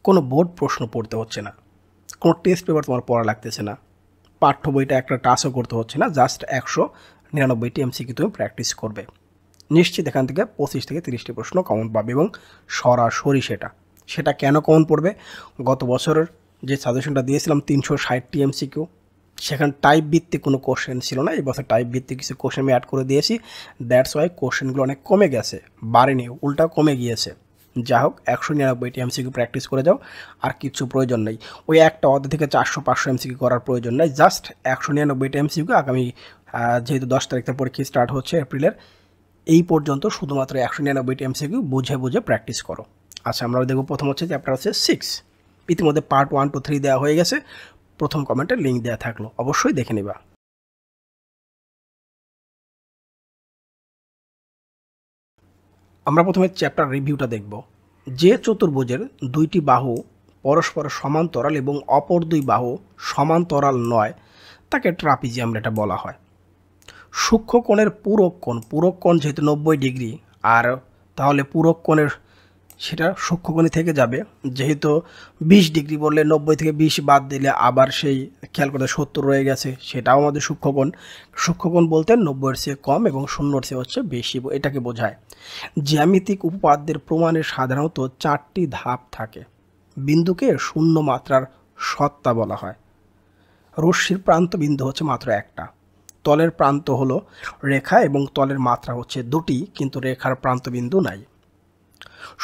কোনো বোর্ড প্রশ্ন পড়তে হচ্ছে না, কোনো টেস্ট পেপার তোমার পড়া লাগতেছে না, পাঠ্য বইটা একটা টাচও করতে হচ্ছে না, জাস্ট 199টি এমসিকিউ তুমি প্র্যাকটিস করবে। নিশ্চিত এখান থেকে 25 থেকে 30টি প্রশ্ন কমন পাবে এবং সরাসরি সেটা কেন কমন পড়বে? গত বছরের যে সাজেশনটা দিয়েছিলাম 360টি এমসিকিউ, সেখানে টাইপ ভিত্তিক কোনো কোশ্চেন ছিল না। এই বছর টাইপ ভিত্তিক কিছু কোশ্চেন আমি অ্যাড করে দিয়েছি, দ্যাটস ওয়াই কোশ্চেনগুলো অনেক কমে গেছে, বাড়েনি, উল্টা কমে গিয়েছে। যা হোক 199টি এমসিকিউ প্র্যাকটিস করে যাও, আর কিছু প্রয়োজন নেই। ওই একটা অর্ধেক থেকে 400-500 এমসিকিউ করার প্রয়োজন নেই, জাস্ট 199টি এমসিকিউ। আগামী যেহেতু 10 তারিখ থেকে পরীক্ষা স্টার্ট হচ্ছে এপ্রিলের, এই পর্যন্ত শুধুমাত্র 199টি এমসিকিউ বুঝে বুঝে প্র্যাকটিস করো। আচ্ছা, আমরা দেখব প্রথম হচ্ছে চ্যাপ্টার হচ্ছে 6। ইতিমধ্যে পার্ট 1, 2, 3 দেওয়া হয়ে গেছে, প্রথম কমেন্টে লিঙ্ক দেওয়া থাকলো, অবশ্যই দেখে নিবা। আমরা প্রথমে চ্যাপ্টার রিভিউটা দেখব। যে চতুর্ভুজের দুইটি বাহু পরস্পর সমান্তরাল এবং অপর দুই বাহু সমান্তরাল নয় তাকে ট্রাপিজিয়াম এটা বলা হয়। সূক্ষ্মকোণের পূরক কোণ যেহেতু 90 ডিগ্রি, আর তাহলে পূরক কোণের সেটা সূক্ষ্মকোণই থেকে যাবে। যেহেতু 20 ডিগ্রি বললে 90 থেকে 20 বাদ দিলে আবার সেই খেয়াল করতে 70 রয়ে গেছে, সেটাও আমাদের সূক্ষ্মকোণ। সূক্ষ্মকোণ বলতে 90-এর চেয়ে কম এবং 0-এর চেয়ে হচ্ছে বেশি, এটাকে বোঝায়। জ্যামিতিক উপপাদ্যের প্রমাণে সাধারণত 4টি ধাপ থাকে। বিন্দুকে শূন্য মাত্রার সত্তা বলা হয়। রশ্মির প্রান্ত বিন্দু হচ্ছে মাত্র একটা। তলের প্রান্ত হলো রেখা এবং তলের মাত্রা হচ্ছে 2টি, কিন্তু রেখার প্রান্ত বিন্দু নাই।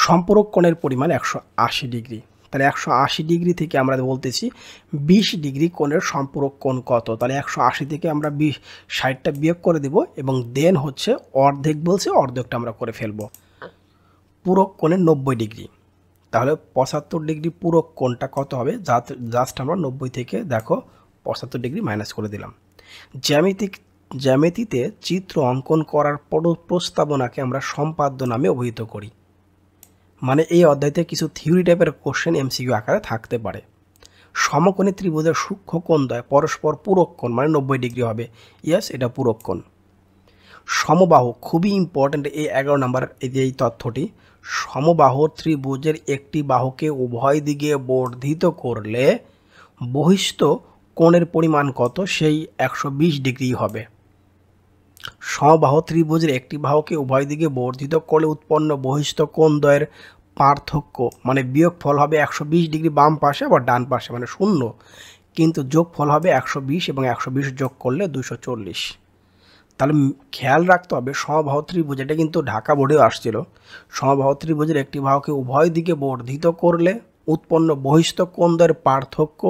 সম্পূরক কোণের পরিমাণ 180 ডিগ্রি। তাহলে 180 ডিগ্রি থেকে আমরা বলতেছি 20 ডিগ্রি কোণের সম্পূরক কোণ কত, তাহলে 180 থেকে আমরা 60টা বিয়োগ করে দেব এবং দেন হচ্ছে অর্ধেক বলছে, অর্ধেকটা আমরা করে ফেলব। পূরক কোণের 90 ডিগ্রি, তাহলে 75 ডিগ্রি পূরক কোণটা কত হবে? জাস্ট আমরা 90 থেকে দেখো 75 ডিগ্রি মাইনাস করে দিলাম। জ্যামিতিতে চিত্র অঙ্কন করার প্রস্তাবনাকে আমরা সম্পাদ্য নামে অভিহিত করি। মানে এই অধ্যায়তে কিছু থিওরি টাইপের কোশ্চেন এমসিকিউ আকারে থাকতে পারে। সমকোণী ত্রিভুজের সূক্ষ্ম কোণদ্বয় পরস্পর পূরক কোণ, মানে 90 ডিগ্রি হবে। ইয়েস, এটা পূরক কোণ। সমবাহু, খুবই ইম্পর্ট্যান্ট এই 11 নম্বর এই তথ্যটি। সমবাহু ত্রিভুজের একটি বাহুকে উভয় দিকে বর্ধিত করলে বহিস্থ কোণের পরিমাণ কত? সেই 120 ডিগ্রি হবে। সমবাহু ত্রিভুজের একটি বাহুকে উভয় দিকে বর্ধিত করলে উৎপন্ন বহিস্থ কোণদ্বয়ের পার্থক্য, মানে বিয়োগফল হবে 120 ডিগ্রি বাম পাশে আবার ডান পাশে, মানে 0, কিন্তু যোগফল হবে 120 এবং 120 যোগ করলে 240। তাহলে খেয়াল রাখতে হবে সমবাহু ত্রিভুজ, এটা কিন্তু ঢাকা বোর্ডেও আসছিল। সমবাহু ত্রিভুজের একটি বাহুকে উভয় দিকে বর্ধিত করলে উৎপন্ন বহিস্থ কোণদ্বয়ের পার্থক্য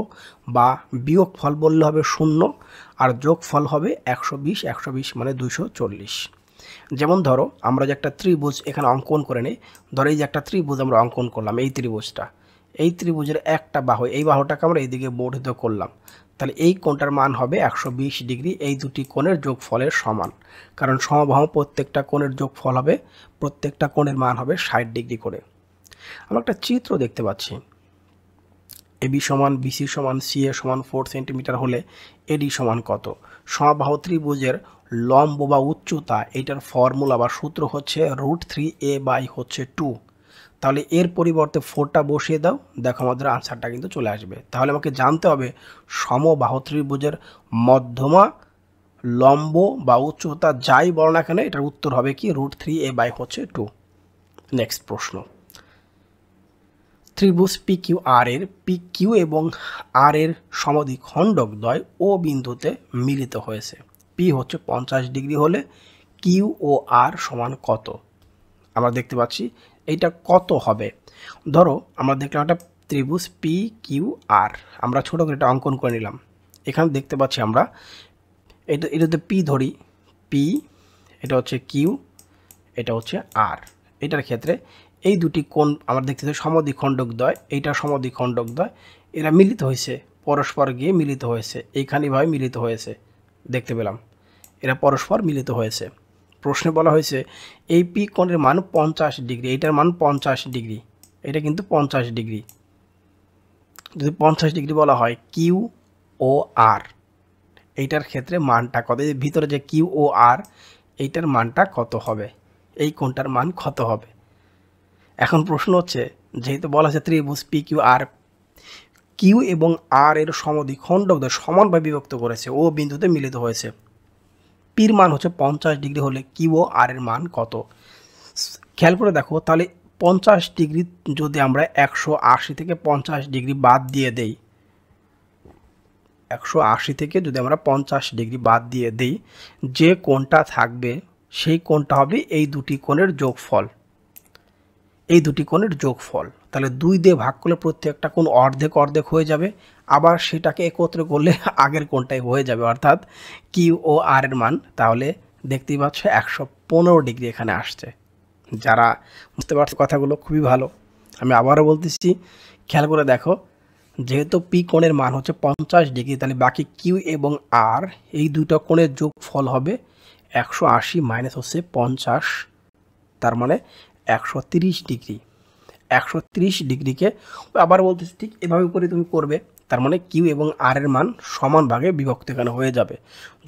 বা বিয়োগফল বললে হবে 0, আর যোগফল হবে 120 মানে 240। যেমন ধরো আমরা যে একটা ত্রিভুজ এখানে অঙ্কন করে নিই, ধরো এই যে একটা ত্রিভুজ আমরা অঙ্কন করলাম, এই ত্রিভুজটা, এই ত্রিভুজের একটা বাহু, এই বাহুটাকে আমরা এইদিকে বর্ধিত করলাম, তাহলে এই কোণটার মান হবে 120 ডিগ্রি। এই দুটি কোণের যোগফলের সমান, কারণ সমবাহু প্রত্যেকটা কোণের যোগফল হবে, প্রত্যেকটা কোণের মান হবে 60 ডিগ্রি করে। আমরা একটা চিত্র দেখতে পাচ্ছি, এবি সমান বিসি সমান সিএ সমান 4 সেন্টিমিটার হলে এডি সমান কত? সমবাহু ত্রিভুজের লম্ব বা উচ্চতা, এইটার ফর্মুলা বা সূত্র হচ্ছে √3a/2। তাহলে এর পরিবর্তে 4টা বসিয়ে দাও, দেখো আমাদের আনসারটা কিন্তু চলে আসবে। তাহলে আমাকে জানতে হবে সমবাহু ত্রিভুজের মধ্যমা, লম্ব বা উচ্চতা যাই বলো না কেন, এটার উত্তর হবে কি? √3a/2। নেক্সট প্রশ্ন, ত্রিভুজ PQR এর PQ এবং R এর সমদ্বিখণ্ডকদ্বয় ও বিন্দুতে মিলিত হয়েছে। P হচ্ছে 50 ডিগ্রি হলে Q ও R সমান কত? আমরা দেখতে পাচ্ছি এইটা কত হবে। ধরো আমরা দেখলাম একটা ত্রিভুজ PQR, আমরা ছোট করে এটা অঙ্কন করে নিলাম। এখানে দেখতে পাচ্ছি আমরা এটাতে P ধরি, P, এটা হচ্ছে Q, এটা হচ্ছে R। এটার ক্ষেত্রে এই দুটি কোণ আমরা দেখতেছি সমদ্বিখণ্ডকদ্বয়, এইটা সমদ্বিখণ্ডকদ্বয়, এরা মিলিত হয়েছে, পরস্পর গিয়ে মিলিত হয়েছে, এইখানেভাবে মিলিত হয়েছে, দেখতে পেলাম এরা পরস্পর মিলিত হয়েছে। প্রশ্নে বলা হয়েছে এই পি কোণের মান 50 ডিগ্রি, এইটার মান 50 ডিগ্রি, এটা কিন্তু 50 ডিগ্রি। যদি 50 ডিগ্রি বলা হয় কিউ ও আর, এইটার ক্ষেত্রে মানটা কত? ভিতরে যে কিউ ও আর, এইটার মানটা কত হবে? এই কোণটার মান কত হবে? এখন প্রশ্ন হচ্ছে যেহেতু বলা আছে ত্রিভুজ পি কিউ আর, কিউ এবং আর এর সমদ্বিখণ্ডকদের সমানভাবে বিভক্ত করেছে ও বিন্দুতে মিলিত হয়েছে। পির মান হচ্ছে 50 ডিগ্রি হলে কিউ ও আর এর মান কত? খেয়াল করে দেখো, তাহলে 50 ডিগ্রি যদি আমরা 180 থেকে 50 ডিগ্রি বাদ দিয়ে দেই, 180 থেকে যদি আমরা 50 ডিগ্রি বাদ দিয়ে দিই, যে কোণটা থাকবে সেই কোণটা হবে এই দুটি কোণের যোগফল, এই দুটি কোণের যোগফল। তাহলে 2 দিয়ে ভাগ করলে প্রত্যেকটা কোণ অর্ধেক অর্ধেক হয়ে যাবে, আবার সেটাকে একত্রে করলে আগের কোণটাই হয়ে যাবে, অর্থাৎ কিউ ও আর এর মান তাহলে দেখতেই পাচ্ছ 115 ডিগ্রি এখানে আসছে। যারা বুঝতে পারছো কথাগুলো খুবই ভালো। আমি আবারও বলতেছি, খেয়াল করে দেখো, যেহেতু পি কোণের মান হচ্ছে 50 ডিগ্রি, তাহলে বাকি কিউ এবং আর এই দুটো কোণের যোগফল হবে 180 মাইনাস হচ্ছে 50, তার মানে 130 ডিগ্রি। 130 ডিগ্রিকে আবার বলতেছি ঠিক এভাবে করে তুমি করবে, তার মানে কিউ এবং আর এর মান সমান ভাগে বিভক্ত এখানে হয়ে যাবে।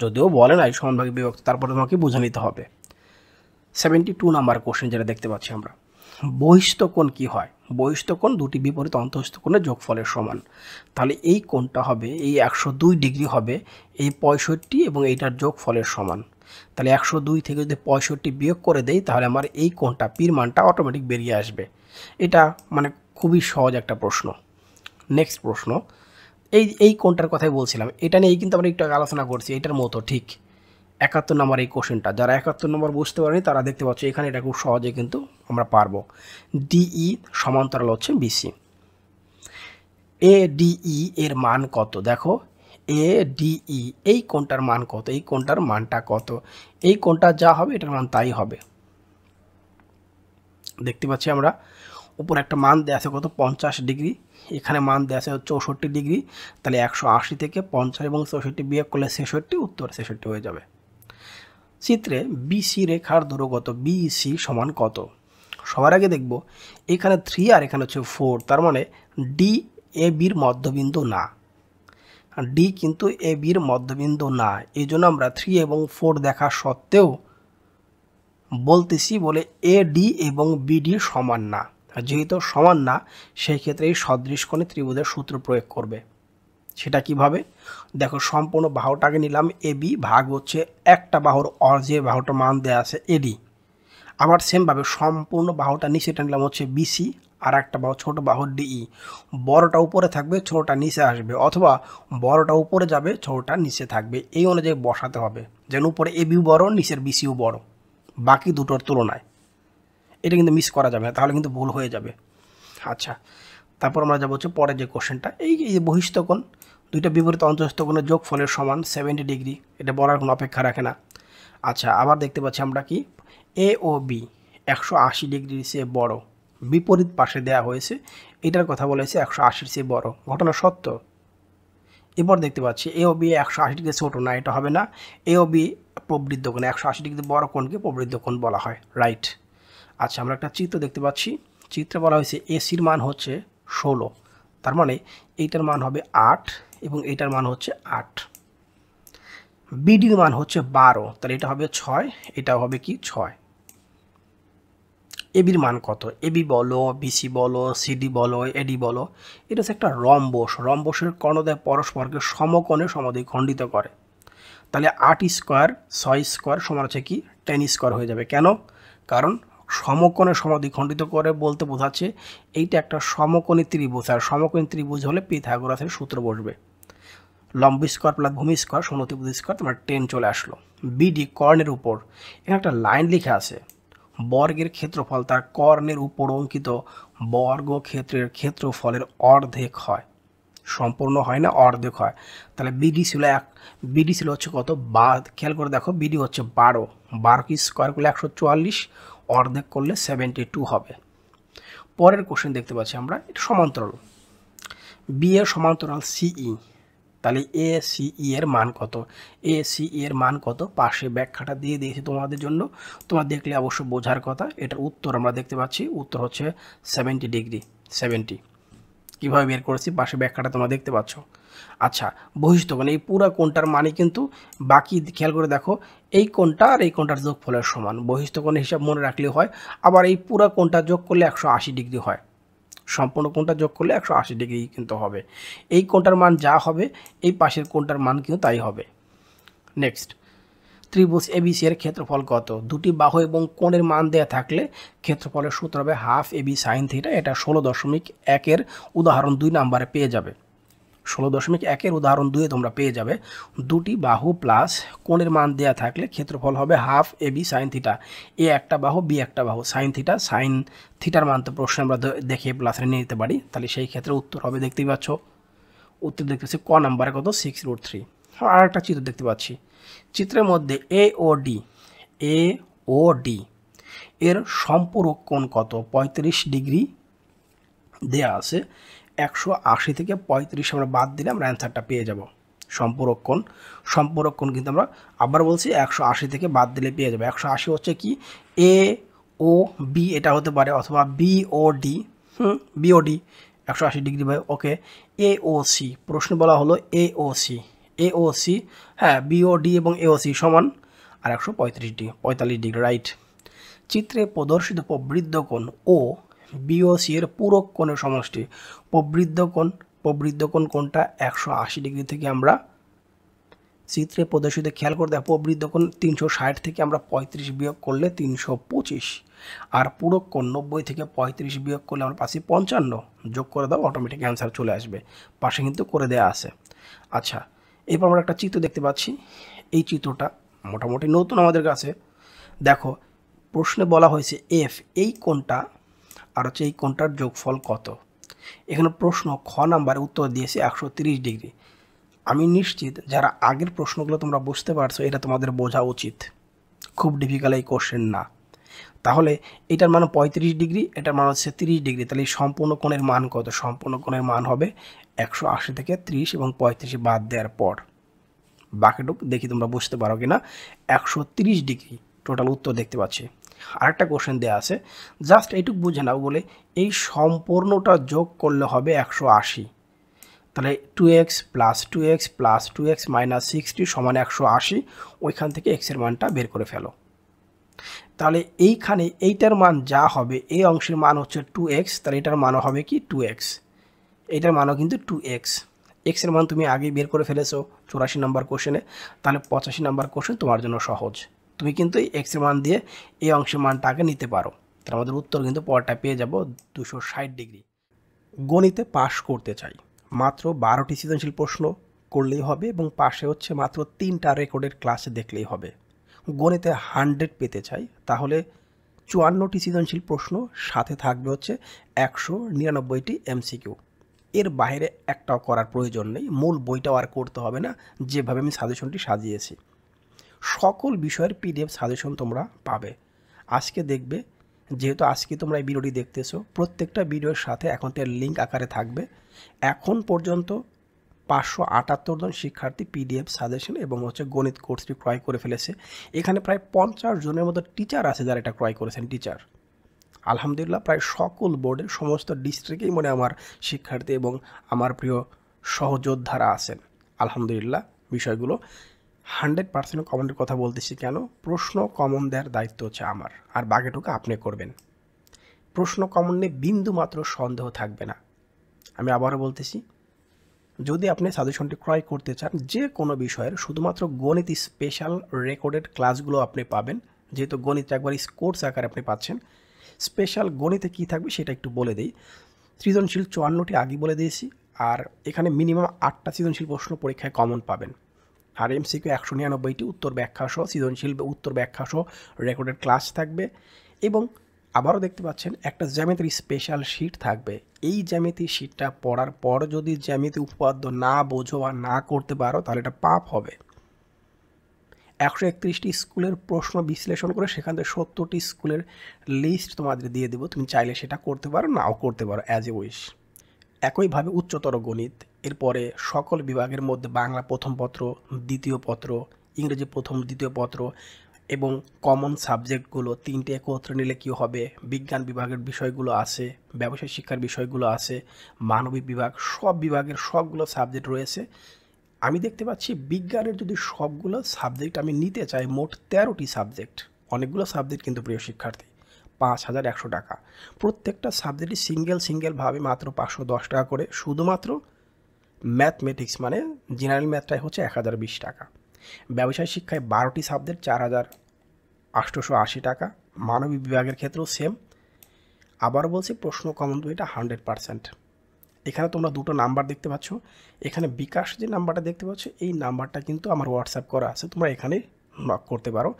যদিও বলে নাই সমান ভাগে বিভক্ত, তারপরে তোমাকে বুঝে নিতে হবে। 72 নাম্বার কোশ্চেন যেটা দেখতে পাচ্ছি আমরা, বহিস্থ কোণ কি হয়? বহিস্থ কোণ দুটি বিপরীত অন্তঃস্থ কোণের যোগফলের সমান। তাহলে এই কোণটা হবে, এই 102 ডিগ্রি হবে এই 65 এবং এইটার যোগফলের সমান। তাহলে 102 থেকে যদি 65 বিয়োগ করে দেই, তাহলে আমার এই কোণটা পির মানটা অটোমেটিক বেরিয়ে আসবে। এটা মানে খুবই সহজ একটা প্রশ্ন। নেক্সট প্রশ্ন, এই কোণটার কথাই বলছিলাম, এটা নিয়েই কিন্তু আমরা একটু আলোচনা করছি, এটার মতো ঠিক 71 নম্বর এই কোশ্চেনটা। যারা 71 নম্বর বুঝতে পারেনি তারা দেখতে পাচ্ছ এখানে এটা খুব সহজে কিন্তু আমরা পারবো। ডিই সমান্তরাল হচ্ছে বিসি। এ ডিই এর মান কত? দেখো, এ ডিই এই কোণটার মান কত? এই কোণটার মানটা কত? এই কোণটা যা হবে এটার মান তাই হবে। দেখতে পাচ্ছি আমরা উপরে একটা মান দেওয়া আছে কত, 50 ডিগ্রি, এখানে মান দেওয়া আছে 64 ডিগ্রি। তাহলে 180 থেকে 50 এবং 64 বিয়োগ করলে 66, উত্তর 66 হয়ে যাবে। চিত্রে বিসি রেখার দৈর্ঘ্য কত? বিসি সমান কত? সবার আগে দেখব এখানে 3 আর এখানে হচ্ছে 4, তার মানে ডি এ বির মধ্যবিন্দু না। ডি কিন্তু এ বির মধ্যবিন্দু না, এই জন্য আমরা 3 এবং 4 দেখা সত্ত্বেও বলতেছি বলে এ ডি এবং বিডি সমান না। যেহেতু সমান না, সেই ক্ষেত্রে এই সদৃশ কোণে ত্রিভুজের সূত্র প্রয়োগ করবে। সেটা কিভাবে? দেখো, সম্পূর্ণ বাহুটাকে নিলাম এবি, ভাগ হচ্ছে একটা বাহুর যে বাহুটার মান দেওয়া আছে এডি। আবার সেমভাবে সম্পূর্ণ বাহুটা নিচেটা নিলাম হচ্ছে বিসি, আর একটা বাহু ছোট বাহু ডিই। বড়টা উপরে থাকবে, ছোটটা নিচে আসবে, অথবা বড়টা উপরে যাবে, ছোটটা নিচে থাকবে, এই অনুযায়ী বসাতে হবে, যেন উপরে এবিও বড় নিচের বিসিও বড় বাকি দুটোর তুলনায়। এটা কিন্তু মিস করা যাবে না, তাহলে কিন্তু ভুল হয়ে যাবে। আচ্ছা, তারপর আমরা যাবো হচ্ছে পরে যে কোশ্চেনটা, এই যে বহিস্থ কোণ দুইটা বিপরীত অন্তঃস্থ কোণের যোগফলের সমান 70 ডিগ্রি, এটা বলার কোনো অপেক্ষা রাখে না। আচ্ছা, আবার দেখতে পাচ্ছি আমরা কি এ ও বি 180 ডিগ্রির চেয়ে বড়, বিপরীত পাশে দেয়া হয়েছে, এটার কথা বলেছে 180-র চেয়ে বড়, ঘটনা সত্য। এরপর দেখতে পাচ্ছি এ ও বি 180 ডিগ্রি ছোট না, এটা হবে না। এ ও বি প্রবৃদ্ধ কোণ, 180 ডিগ্রি বড় কোণকে প্রবৃদ্ধ কোণ বলা হয়, রাইট। আচ্ছা, আমরা একটা চিত্র দেখতে পাচ্ছি, চিত্রে বলা হয়েছে এসির মান হচ্ছে 16, তার মানে এইটার মান হবে 8 এবং এইটার মান হচ্ছে 8। বিডির মান হচ্ছে 12, তাহলে এটা হবে 6, এটাও হবে কি 6। এবির মান কত? এবি বলো, বিসি বলো, সিডি বলো, এডি বলো, এটা হচ্ছে একটা রম্বস। রম্বসের কর্ণদ্বয় পরস্পরকে সমকোণে সমদ্বিখণ্ডিত করে। তাহলে 8 স্কোয়ার 6 স্কোয়ার সমান হচ্ছে কি 10 স্কোয়ার হয়ে যাবে। কেন? কারণ সমকোণে সমদ্বিখণ্ডিত করে বলতে বোঝাচ্ছে এইটা একটা সমকোণী ত্রিভুজ, আর সমকোণী ত্রিভুজ হলে পিথাগোরাসের সূত্র বসবে, লম্ব স্কোয়ার প্লাস ভূমি স্কোয়ার সমত্রিভুজ স্কোয়ার, তোমার 10 চলে আসলো। বিডি কর্ণের উপর, এখানে একটা লাইন লেখা আছে, বর্গের ক্ষেত্রফল তার কর্ণের উপর অঙ্কিত বর্গক্ষেত্রের ক্ষেত্রফলের অর্ধেক হয়, সম্পূর্ণ হয় না, অর্ধেক হয়। তাহলে বিডি ছিল হচ্ছে কত, খেয়াল করে দেখো, বিডি হচ্ছে 12, 12 কি স্কোয়ার করলে 144, অর্ধেক করলে 72 হবে। পরের কোশ্চেন দেখতে পাচ্ছি আমরা, এটা সমান্তরাল, বি এর সমান্তরাল সিই, তাহলে এ সিই এর মান কত? এ সিই এর মান কত? পাশে ব্যাখ্যাটা দিয়ে দিয়েছি তোমাদের জন্য, তোমরা দেখলে অবশ্য বোঝার কথা। এটার উত্তর আমরা দেখতে পাচ্ছি, উত্তর হচ্ছে 70 ডিগ্রি। 70 কীভাবে বের করেছি, পাশে ব্যাখ্যাটা তোমরা দেখতে পাচ্ছ। আচ্ছা, বহিস্থ কোণ, এই পুরো কোণটার মানে কিন্তু বাকি খেয়াল করে দেখো, এই কোণটা আর এই কোণটার যোগফলের সমান, বহিস্থ কোণের হিসাব মনে রাখলেও হয়। আবার এই পুরো কোণটা যোগ করলে 180 ডিগ্রি হয়, সম্পূর্ণ কোণটা যোগ করলে 180 ডিগ্রি কিন্তু হবে। এই কোণটার মান যা হবে এই পাশের কোণটার মান কিন্তু তাই হবে। নেক্সট, ত্রিভুজ এবিসি এর ক্ষেত্রফল কত? দুটি বাহু এবং কোণের মান দেয়া থাকলে ক্ষেত্রফলের সূত্র হবে হাফ এবি সাইন থিটা। এটা 16.1 উদাহরণ 2 নাম্বারে পেয়ে যাবে। 16.1 উদাহরণ 2 তোমরা পেয়ে যাবে। দুটি বাহু প্লাস কোণের মান দেয়া থাকলে ক্ষেত্রফল হবে হাফ এবি সাইন থিটা। এ একটা বাহু, বি একটা বাহু, সাইন থিটা। সাইন থিটার মান তো প্রশ্নে আমরা দেখে প্লাসে নিয়ে নিতে পারি, তাহলে সেই ক্ষেত্রে উত্তর হবে, দেখতেই পাচ্ছ উত্তর দেখতে পাচ্ছি ক নাম্বারে কত, 6√3। আর একটা চিত্র দেখতে পাচ্ছি, চিত্রের মধ্যে এ ও ডি এর সম্পূরক কোণ কত? 35 ডিগ্রি দেয়া আছে। 180 থেকে 35 আমরা বাদ দিলে আমরা অ্যান্সারটা পেয়ে যাব। সম্পূরক কোণ কিন্তু আমরা আবার বলছি 180 থেকে বাদ দিলে পেয়ে যাবে। 180 হচ্ছে কি, এ ও বি এটা হতে পারে, অথবা বি ও ডি, বিওডি 180 ডিগ্রি ভাই। ওকে, এ ও সি, প্রশ্ন বলা হলো এ ও সি, হ্যাঁ বিওডি এবং এওসি সমান আর 145 ডিগ্রি, রাইট। চিত্রে প্রদর্শিত প্রবৃদ্ধ কোণ ও বিওসি এর পূরক কোণের সমষ্টি। প্রবৃদ্ধ কোণ কোনটা? 180 ডিগ্রি থেকে আমরা চিত্রে প্রদর্শিত, খেয়াল করে দেখ, প্রবৃদ্ধ কোণ 360 থেকে আমরা 35 বিয়োগ করলে 325, আর পূরক কোণ 90 থেকে 35 বিয়োগ করলে আমরা পাচ্ছি 55। যোগ করে দাও, অটোমেটিক অ্যান্সার চলে আসবে, পাশে কিন্তু করে দেয়া আছে। আচ্ছা, এরপর আমরা একটা চিত্র দেখতে পাচ্ছি। এই চিত্রটা মোটামুটি নতুন আমাদের কাছে। দেখো, প্রশ্নে বলা হয়েছে এফ, এই কোণটা আর হচ্ছে এই কোণটার যোগফল কত। এখানে প্রশ্ন খ নাম্বারে উত্তর দিয়েছে 130 ডিগ্রি। আমি নিশ্চিত যারা আগের প্রশ্নগুলো তোমরা বুঝতে পারছো, এটা তোমাদের বোঝা উচিত, খুব ডিফিকাল্ট এই কোশ্চেন না। তাহলে এটার মান 35 ডিগ্রি, এটার মান হচ্ছে 30 ডিগ্রি, তাহলে এই সম্পূর্ণ কোণের মান কত? সম্পূর্ণ কোণের মান হবে 180 থেকে 30 এবং 35 বাদ দেওয়ার পর বাকিটুক দেখি তোমরা বুঝতে পারো কিনা। 130 ডিগ্রি টোটাল উত্তর দেখতে পাচ্ছি। আরেকটা কোশ্চেন দেওয়া আছে, জাস্ট এইটুকু বুঝে নাও, বলে এই সম্পূর্ণটা যোগ করলে হবে 180। তাহলে 2x প্লাস 2x মাইনাস 60 সমান 180। ওইখান থেকে x এর মানটা বের করে ফেলো। তাহলে এইখানে এইটার মান যা হবে, এই অংশের মান হচ্ছে 2x, তাহলে এটার মানও হবে কি 2x, এইটার মানও কিন্তু 2x। x এর মান তুমি আগেই বের করে ফেলেছো 84 নম্বর কোশ্চেনে, তাহলে 85 নম্বর কোশ্চেন তোমার জন্য সহজ। তুমি কিন্তু এই x এর মান দিয়ে এই অংশের মানটা আগে নিতে পারো। তাহলে আমাদের উত্তর কিন্তু পরটা পেয়ে যাব 260 ডিগ্রি। গণিতে পাশ করতে চাই, মাত্র 12টি সৃজনশীল প্রশ্ন করলেই হবে, এবং পাশে হচ্ছে মাত্র 3টা রেকর্ডের ক্লাসে দেখলেই হবে। গণিতে 100 পেতে চাই, তাহলে 54টি সৃজনশীল প্রশ্ন, সাথে থাকবে হচ্ছে 199টি এমসিকিউ। এর বাইরে একটাও করার প্রয়োজন নেই, মূল বইটাও আর করতে হবে না, যেভাবে আমি সাজেশনটি সাজিয়েছি। সকল বিষয়ের পিডিএফ সাজেশন তোমরা পাবে। আজকে দেখবে, যেহেতু আজকে তোমরা এই ভিডিওটি দেখতেছো, প্রত্যেকটা ভিডিওর সাথে অ্যাকাউন্টের লিঙ্ক আকারে থাকবে। এখন পর্যন্ত 578 জন শিক্ষার্থী পিডিএফ সাজেশন এবং হচ্ছে গণিত কোর্সটি ক্রয় করে ফেলেছে। এখানে প্রায় 50 জনের মতো টিচার আছে যারা এটা ক্রয় করেছেন। টিচার আলহামদুলিল্লাহ প্রায় সকল বোর্ডের সমস্ত ডিস্ট্রিক্টেই মনে আমার শিক্ষার্থী এবং আমার প্রিয় সহযোদ্ধারা আছেন। আলহামদুলিল্লাহ বিষয়গুলো 100% কমনের কথা বলতেছি কেন, প্রশ্ন কমন দেওয়ার দায়িত্ব হচ্ছে আমার, আর বাকিটুকু আপনি করবেন। প্রশ্ন কমন নিয়ে বিন্দু মাত্র সন্দেহ থাকবে না। আমি আবারও বলতেছি, যদি আপনি সাজেশনটি ক্রয় করতে চান যে কোনো বিষয়ের, শুধুমাত্র গণিত স্পেশাল রেকর্ডেড ক্লাসগুলো আপনি পাবেন, যেহেতু গণিত একবার কোর্স আকারে আপনি পাচ্ছেন। স্পেশাল গণিতে কী থাকবে সেটা একটু বলে দিই। সৃজনশীল 54টি আগে বলে দিয়েছি, আর এখানে মিনিমাম 8টা সৃজনশীল প্রশ্ন পরীক্ষায় কমন পাবেন, আর এমসিকিউ 199টি, উত্তর ব্যাখ্যা সহ সৃজনশীল উত্তর ব্যাখ্যা সহ রেকর্ডেড ক্লাস থাকবে। এবং আবারও দেখতে পাচ্ছেন একটা জ্যামিতির স্পেশাল শিট থাকবে। এই জ্যামিতি শিটটা পড়ার পর যদি জ্যামিতি উপপাদ্য না বোঝো বা না করতে পারো, তাহলে এটা পাপ হবে। 131টি স্কুলের প্রশ্ন বিশ্লেষণ করে সেখান থেকে 70টি স্কুলের লিস্ট তোমাদের দিয়ে দেবো, তুমি চাইলে সেটা করতে পারো, নাও করতে পারো, অ্যাজ এ উইশ। একইভাবে উচ্চতর গণিত, এরপরে সকল বিভাগের মধ্যে বাংলা প্রথম পত্র, দ্বিতীয় পত্র, ইংরেজি প্রথম দ্বিতীয় পত্র এবং কমন সাবজেক্টগুলো 3টে একত্রে নিলে কী হবে, বিজ্ঞান বিভাগের বিষয়গুলো আছে, ব্যবসায় শিক্ষার বিষয়গুলো আছে, মানবিক বিভাগ, সব বিভাগের সবগুলো সাবজেক্ট রয়েছে। আমি দেখতে পাচ্ছি বিজ্ঞানের যদি সবগুলো সাবজেক্ট আমি নিতে চাই, মোট 13টি সাবজেক্ট, অনেকগুলো সাবজেক্ট কিন্তু প্রিয় শিক্ষার্থী, 5,100 টাকা। প্রত্যেকটা সাবজেক্টই সিঙ্গেলভাবে মাত্র 510 টাকা করে। শুধুমাত্র ম্যাথমেটিক্স মানে জেনারেল ম্যাথটাই হচ্ছে 1,020 টাকা। ব্যবসায় শিক্ষায় 12টি সাবজেক্ট 4,880 টাকা। মানবিক বিভাগের ক্ষেত্রেও সেম। আবার বলছি, প্রশ্ন কমন দুইটা 100%। এখানে তোমরা দুটো নাম্বার দেখতে পাচ্ছ। এখানে বিকাশ যে নাম্বারটা দেখতে পাচ্ছ, এই নাম্বারটা কিন্তু আমার হোয়াটসঅ্যাপ করা আছে, তোমরা এখানে নক করতে পারো।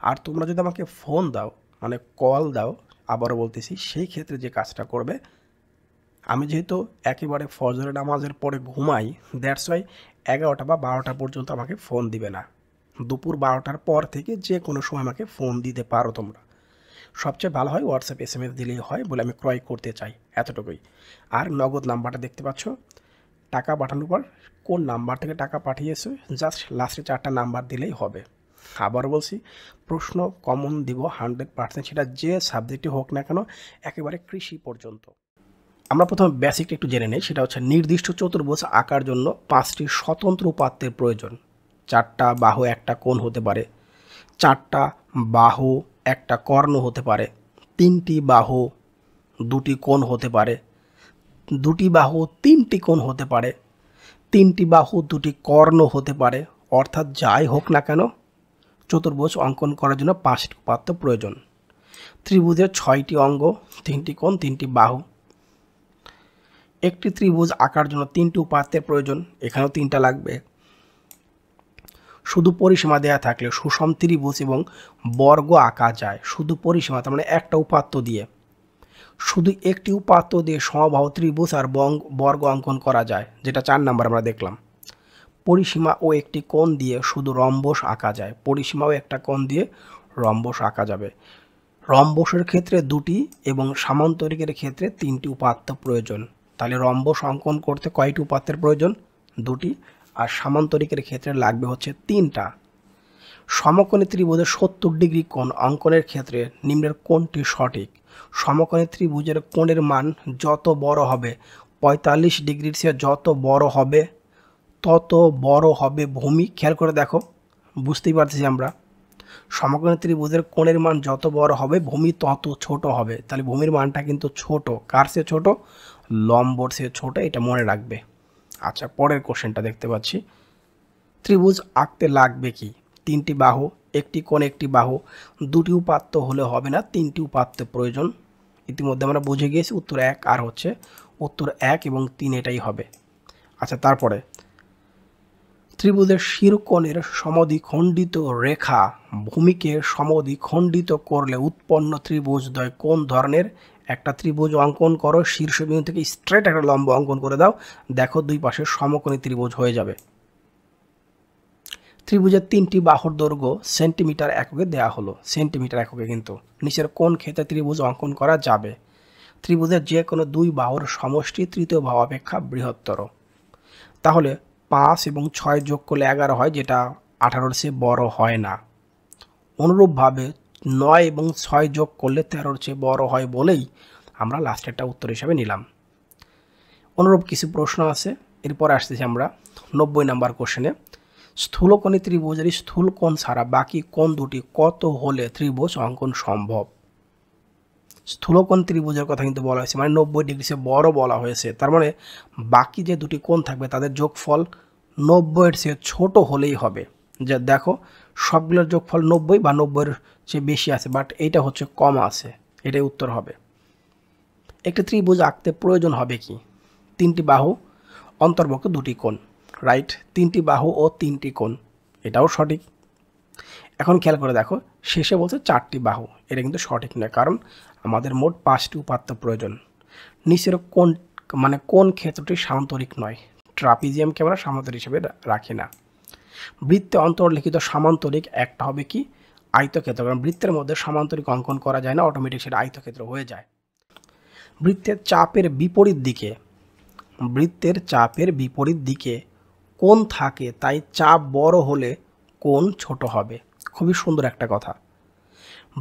আর তোমরা যদি আমাকে ফোন দাও মানে কল দাও, আবারও বলতেছি, সেই ক্ষেত্রে যে কাজটা করবে, আমি যেহেতু একেবারে ফজরের নামাজের পরে ঘুমাই, দ্যাটস ওয়াই 11টা বা 12টা পর্যন্ত আমাকে ফোন দিবে না। দুপুর 12টার পর থেকে যে কোনো সময় আমাকে ফোন দিতে পারো তোমরা। সবচেয়ে ভালো হয় হোয়াটসঅ্যাপ SMS দিলেই হয়, বলে আমি ক্রয় করতে চাই, এতটুকুই। আর নগদ নাম্বারটা দেখতে পাচ্ছ। টাকা পাঠানোর পর কোন নাম্বার থেকে টাকা পাঠিয়েছো জাস্ট লাস্টে 4টা নাম্বার দিলেই হবে। আবার বলছি, প্রশ্ন কমন দিব 100%, সেটা যে সাবজেক্টই হোক না কেন, একেবারে কৃষি পর্যন্ত। আমরা প্রথমে বেসিকটা একটু জেনে নিই। সেটা হচ্ছে নির্দিষ্ট চতুর্ভুজ আঁকার জন্য 5টি স্বতন্ত্র উপাত্তের প্রয়োজন। 4টা বাহু 1টা কোণ হতে পারে, 4টা বাহু 1টা কর্ণ হতে পারে, 3টি বাহু 2টি কোণ হতে পারে, 2টি বাহু 3টি কোণ হতে পারে, 3টি বাহু 2টি কর্ণ হতে পারে। অর্থাৎ যাই হোক না কেন, চতুর্ভুজ অঙ্কন করার জন্য 5টি উপাত্ত প্রয়োজন। ত্রিভুজের 6টি অঙ্গ, 3টি কোণ, 3টি বাহু। একটি ত্রিভুজ আঁকার জন্য 3টি উপাত্তের প্রয়োজন, এখানেও 3টা লাগবে। শুধু পরিসীমা দেয়া থাকলে সুষম ত্রিভুজ এবং বর্গ আঁকা যায়। শুধু পরিসীমা তার মানে একটা উপাত্ত দিয়ে, শুধু একটি উপাত্ত দিয়ে সমবাহু ত্রিভুজ আর বর্গ অঙ্কন করা যায়, যেটা 4 নাম্বার আমরা দেখলাম। পরিসীমা ও একটি কোণ দিয়ে শুধু রম্বস আঁকা যায়। পরিসীমা ও একটা কোণ দিয়ে রম্বস আঁকা যাবে। রম্বসের ক্ষেত্রে 2টি এবং সামান্তরিকের ক্ষেত্রে 3টি উপাত্ত প্রয়োজন। তাহলে রম্বস অঙ্কন করতে কয়টি উপাত্তের প্রয়োজন? 2টি। আর সামান্তরিকের ক্ষেত্রে লাগবে হচ্ছে 3টা। সমকোণী ত্রিভুজের 70 ডিগ্রি কোণ অঙ্কনের ক্ষেত্রে নিম্নের কোণটি সঠিক? সমকোণী ত্রিভুজের কোণের মান যত বড় হবে, 45 ডিগ্রির চেয়ে যত বড় হবে, তত বড় হবে ভূমি। খেয়াল করে দেখো, বুঝতেই পারতেছি আমরা, সমকোণী ত্রিভুজের কোণের মান যত বড় হবে, ভূমি তত ছোট হবে। তাহলে ভূমির মানটা কিন্তু ছোট। কার চেয়ে ছোট? লম্বর চেয়ে ছোট, এটা মনে রাখবে। আচ্ছা, পরের কোশ্চেনটা দেখতে পাচ্ছি। ত্রিভুজ আঁকতে লাগবে কি? 3টি বাহু, একটি কোণ, একটি বাহু। 2টি উপাত্ত হলে হবে না, 3টি উপাত্ত প্রয়োজন। ইতিমধ্যে আমরা বুঝে গিয়েছি উত্তর 1 আর হচ্ছে উত্তর 1 এবং 3 এটাই হবে। আচ্ছা, তারপরে ত্রিভুজের শিরোকোণের সমদ্বিখণ্ডিত রেখা ভূমিকে সমদ্বিখণ্ডিত করলে উৎপন্ন ত্রিভুজদ্বয় কোন ধরনের? একটা ত্রিভুজ অঙ্কন করো, শীর্ষবিন্দু থেকে স্ট্রেট একটা লম্ব অঙ্কন করে দাও, দেখো দুই পাশে সমকোণী ত্রিভুজ হয়ে যাবে। ত্রিভুজের 3টি বাহুর দৈর্ঘ্য সেন্টিমিটার এককে দেয়া হলো, সেন্টিমিটার এককে, কিন্তু নিচের কোন ক্ষেত্রে ত্রিভুজ অঙ্কন করা যাবে? ত্রিভুজের যে কোনো 2 বাহুর সমষ্টি তৃতীয় বাহু অপেক্ষা বৃহত্তর। তাহলে 5 এবং 6 যোগ করলে 11 হয়, যেটা 18-র চেয়ে বড় হয় না। অনুরূপভাবে 9 এবং 6 যোগ করলে 13-র চেয়ে বড় হয় বলেই আমরা লাস্টেরটা উত্তর হিসাবে নিলাম। অনুরূপ কিছু প্রশ্ন আছে, এরপর আসতেছি আমরা 90 নাম্বার কোশ্চেনে। স্থূলকোণী ত্রিভুজের স্থূল কোণ ছাড়া বাকি কোণ দুটি কত হলে ত্রিভুজ অঙ্কন সম্ভব? স্থূলকোণ ত্রিভুজের কথা কিন্তু বলা হয়েছে, মানে 90 ডিগ্রি চেয়ে বড় বলা হয়েছে। তার মানে বাকি যে দুটি কোণ থাকবে তাদের যোগফল 90-এর চেয়ে ছোট হলেই হবে। যে দেখো, সবগুলোর যোগফল 90 বা 90-এর চেয়ে বেশি আছে, বাট এইটা হচ্ছে কম আছে, এটাই উত্তর হবে। একটি ত্রিভুজ আঁকতে প্রয়োজন হবে কি? 3টি বাহু, অন্তর্ভুক্ত 2টি কোণ। রাইট, 3টি বাহু ও 3টি কোণ, এটাও সঠিক। এখন খেয়াল করে দেখো, শেষে বলছে 4টি বাহু, এটা কিন্তু সঠিক নয়, কারণ আমাদের মোট 5টি উপাত্ত প্রয়োজন। নিচের কোন মানে কোন ক্ষেত্রটি সামান্তরিক নয়? ট্রাপিজিয়ামকে আমরা সামান্তরিক হিসেবে রাখি না। বৃত্তে অন্তর্লিখিত সামান্তরিক একটা হবে কি? আয়তক্ষেত্র, কারণ বৃত্তের মধ্যে সামান্তরিক অঙ্কন করা যায় না, অটোমেটিক সেটা আয়তক্ষেত্র হয়ে যায়। বৃত্তের চাপের বিপরীত দিকে কোণ থাকে, তাই চাপ বড় হলে কোণ ছোট হবে। খুবই সুন্দর একটা কথা।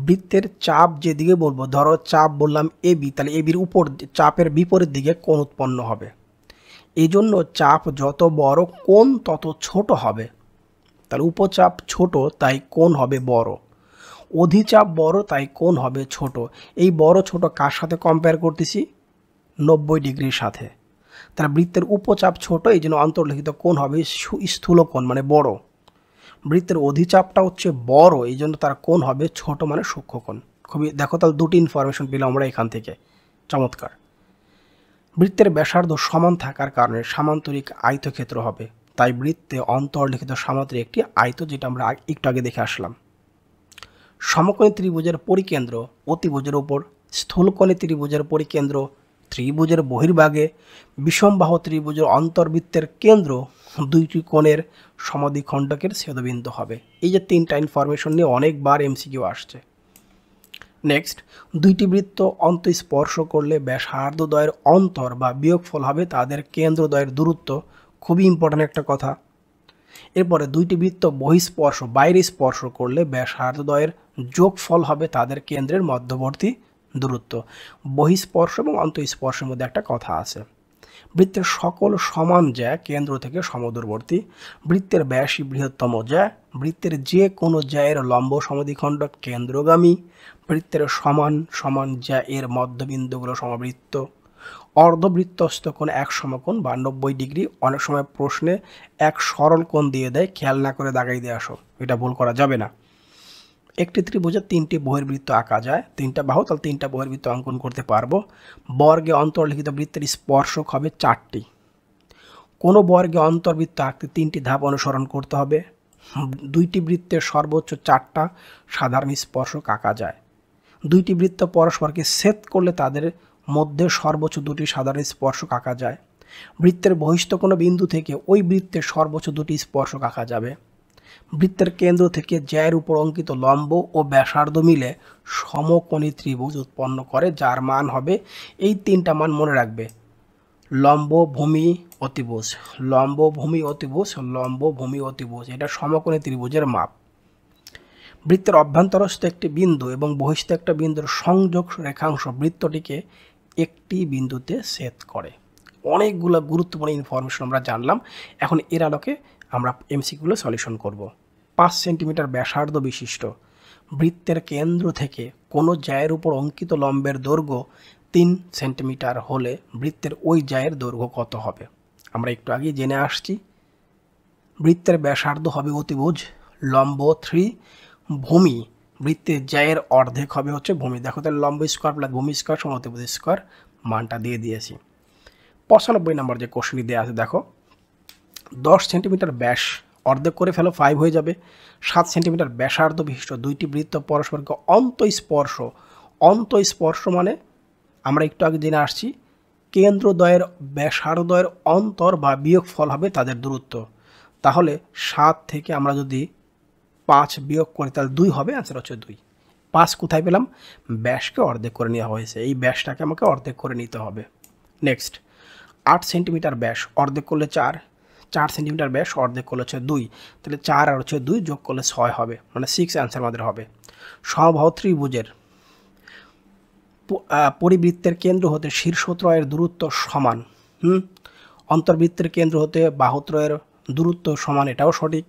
বৃত্তের চাপ যেদিকে বলবো, ধরো চাপ বললাম এবি, তাহলে এবির উপর চাপের বিপরীত দিকে কোণ উৎপন্ন হবে। এই জন্য চাপ যত বড় কোণ তত ছোট হবে। তাহলে উপচাপ ছোট, তাই কোণ হবে বড়। অধিচাপ বড় তাই কোণ হবে ছোট। এই বড় ছোট কার সাথে কম্পেয়ার করতেছি? 90 ডিগ্রির সাথে। তাহলে বৃত্তের উপচাপ ছোট, এই জন্য অন্তর্লিখিত কোণ হবে স্থূল কোণ মানে বড়। বৃত্তের অধিচাপটা হচ্ছে বড়, এই জন্য তার কোণ হবে ছোট মানে সূক্ষ্ম কোণ। খুবই দেখো, তাহলে দুটি ইনফরমেশন পেলাম আমরা এখান থেকে। চমৎকার। বৃত্তের ব্যাসার্ধ সমান থাকার কারণে সামান্তরিক আয়তক্ষেত্র হবে, তাই বৃত্তে অন্তর্লিখিত সামান্তরিক একটি আয়ত, যেটা আমরা একটু আগে দেখে আসলাম। সমকোণী ত্রিভুজের পরিকেন্দ্র অতিভুজের উপর, স্থূলকোণী ত্রিভুজের পরিকেন্দ্র ত্রিভুজের বহির্ভাগে, বিষমবাহু ত্রিভুজের অন্তর্বৃত্তের কেন্দ্র দুইটি কোণের সমদ্বিখণ্ডকের ছেদবিন্দু হবে। এই যে তিনটা ইনফরমেশন নিয়ে অনেকবার এমসিকিউ আসছে। নেক্সট, দুইটি বৃত্ত অন্তঃস্পর্শ করলে ব্যাসার্ধদ্বয়ের অন্তর বা বিয়োগফল হবে তাদের কেন্দ্রদ্বয়ের দূরত্ব। খুবই ইম্পর্ট্যান্ট একটা কথা। এরপরে দুইটি বৃত্ত বহিঃস্পর্শ বাইরে স্পর্শ করলে ব্যাসার্ধদ্বয়ের যোগফল হবে তাদের কেন্দ্রের মধ্যবর্তী দূরত্ব। বহিঃস্পর্শ এবং অন্তঃস্পর্শের মধ্যে একটা কথা আছে। বৃত্তের সকল সমান জ্যা কেন্দ্র থেকে সমদূরবর্তী। বৃত্তের ব্যাসই বৃহত্তম জ্যা। বৃত্তের যে কোনো জ্যায়ের লম্ব সমদ্বিখণ্ডক কেন্দ্রগামী। বৃত্তের সমান সমান জ্যা এর মধ্যবিন্দুগুলো সমবৃত্ত। অর্ধবৃত্তস্থ কোণ এক সমকোণ বা 90 ডিগ্রি। অনেক সময় প্রশ্নে এক সরল কোণ দিয়ে দেয়, খেয়াল না করে দাগাই দিয়ে আসো, এটা ভুল করা যাবে না। একটি ত্রিভুজে তিনটি বহির্বৃত্ত আঁকা যায়, তিনটা বাহু, তাহলে তিনটা বহির্বৃত্ত অঙ্কন করতে পারবো। বর্গে অন্তর্লিখিত বৃত্তের স্পর্শক হবে 4টি। কোনো বর্গে অন্তর্বৃত্ত আঁকতে 3টি ধাপ অনুসরণ করতে হবে। দুইটি বৃত্তের সর্বোচ্চ 4টা সাধারণ স্পর্শক আঁকা যায়। দুইটি বৃত্ত পরস্পরকে ছেদ করলে তাদের মধ্যে সর্বোচ্চ 2টি সাধারণ স্পর্শক আঁকা যায়। বৃত্তের বহিস্থ কোনো বিন্দু থেকে ওই বৃত্তের সর্বোচ্চ 2টি স্পর্শক আঁকা যাবে। বৃত্তের কেন্দ্র থেকে জ্যায়ের উপর অঙ্কিত লম্ব ও ব্যাসার্ধ মিলে সমকোণী ত্রিভুজ উৎপন্ন করে, যার মান হবে, এই তিনটা মান মনে রাখবে, লম্ব ভূমি অতিভুজ, লম্ব ভূমি অতিভুজ, লম্ব ভূমি অতিভুজ। এটা সমকোণী ত্রিভুজের মাপ। বৃত্তের অভ্যন্তরস্থ একটি বিন্দু এবং বহিস্থ একটা বিন্দুর সংযোগ রেখাংশ বৃত্তটিকে একটি বিন্দুতে ছেদ করে। অনেকগুলো গুরুত্বপূর্ণ ইনফরমেশন আমরা জানলাম। এখন এর আলোকে আমরা এমসিকিউগুলো সলিউশন করব। 5 সেন্টিমিটার ব্যাসার্ধ বিশিষ্ট বৃত্তের কেন্দ্র থেকে কোনো জ্যায়ের উপর অঙ্কিত লম্বের দৈর্ঘ্য 3 সেন্টিমিটার হলে বৃত্তের ওই জ্যায়ের দৈর্ঘ্য কত হবে? আমরা একটু আগে জেনে আসছি। বৃত্তের ব্যাসার্ধ হবে অতিভুজ, লম্ব 3, ভূমি বৃত্তের জ্যায়ের অর্ধেক হবে হচ্ছে ভূমি। দেখো, তাহলে লম্ব স্কোয়ার প্লাস ভূমি স্কোয়ার সমান অতিভুজ স্কোয়ার, মানটা দিয়ে দিয়েছি। 95 নম্বর যে কোশ্চেনটি দেওয়া আছে, দেখো 10 সেন্টিমিটার ব্যাস অর্ধেক করে ফেলো, 5 হয়ে যাবে। 7 সেন্টিমিটার ব্যাসার্ধ বিশিষ্ট দুইটি বৃত্ত পরস্পরকে অন্তঃস্পর্শ, অন্তঃস্পর্শ মানে আমরা একটু আগে জেনে আসছি কেন্দ্রদ্বয়ের ব্যাসার্ধদ্বয়ের অন্তর বা বিয়োগফল হবে তাদের দূরত্ব। তাহলে 7 থেকে আমরা যদি 5 বিয়োগ করি তাহলে 2 হবে, অ্যান্সার হচ্ছে 2। 5 কোথায় পেলাম? ব্যাসকে অর্ধেক করে নেওয়া হয়েছে, এই ব্যাসটাকে আমাকে অর্ধেক করে নিতে হবে। নেক্সট, 8 সেন্টিমিটার ব্যাস অর্ধেক করলে 4, 4 সেন্টিমিটার ব্যাস অর্ধেক করলে হচ্ছে 2, তাহলে 4 আর হচ্ছে 2 যোগ করলে 6 হবে, মানে 6 অ্যান্সার আমাদের হবে। সমবাহু ত্রিভুজের পরিবৃত্তের কেন্দ্র হতে শীর্ষত্রয়ের দূরত্ব সমান। অন্তর্বৃত্তের কেন্দ্র হতে বাহুত্রয়ের দূরত্ব সমান, এটাও সঠিক।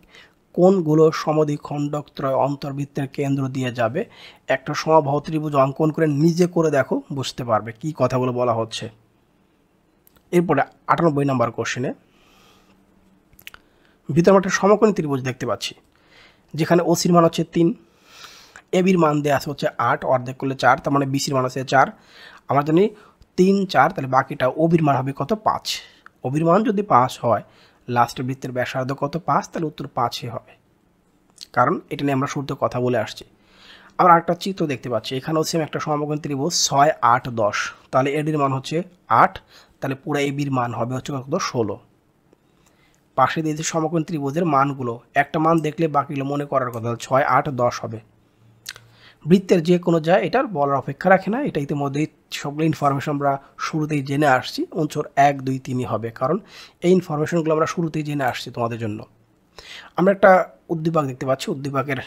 কোণগুলো সমদ্বিখণ্ডকত্রয় অন্তর্বৃত্তের কেন্দ্র দিয়ে যাবে। একটা সমবাহু ত্রিভুজ অঙ্কন করে নিজে করে দেখো, বুঝতে পারবে কি কথাগুলো বলা হচ্ছে। এরপরে 98 নম্বর কোশ্চেনে ভিতরে আমরা একটা সমকোণী ত্রিভুজ দেখতে পাচ্ছি, যেখানে ওসির মান হচ্ছে 3, এবির মান দেওয়া আছে হচ্ছে 8, অর্ধেক করলে 4, তার মানে বিসির মান আছে 4। আমরা জানি 3, 4, তাহলে বাকিটা ওবির মান হবে কত? 5। ওবির মান যদি 5 হয়, লাস্টের বৃত্তের ব্যাসার্ধ কত? 5, তাহলে উত্তর 5ই হবে, কারণ এটা নিয়ে আমরা শুরুতে কথা বলে আসছি। আমরা একটা চিত্র দেখতে পাচ্ছি, এখানেও সেম একটা সমকোণী ত্রিভুজ 6, 8, 10, তাহলে এডির মান হচ্ছে 8, তাহলে পুরো এবির মান হবে হচ্ছে কত? 16। পাশে দিয়েছে সমকোণী ত্রিভুজের মানগুলো, একটা মান দেখলে বাকিগুলো মনে করার কথা, 6, 8, 10 হবে। বৃত্তের যে কোনো যায় এটার বলার অপেক্ষা রাখে না, এটা ইতিমধ্যেই সবগুলো ইনফরমেশন আমরা শুরুতেই জেনে আসছি। অঞ্চল 1, 2, 3 হবে, কারণ এই ইনফরমেশনগুলো আমরা শুরুতেই জেনে আসছি তোমাদের জন্য। আমরা একটা উদ্দীপক দেখতে পাচ্ছি, উদ্দীপকের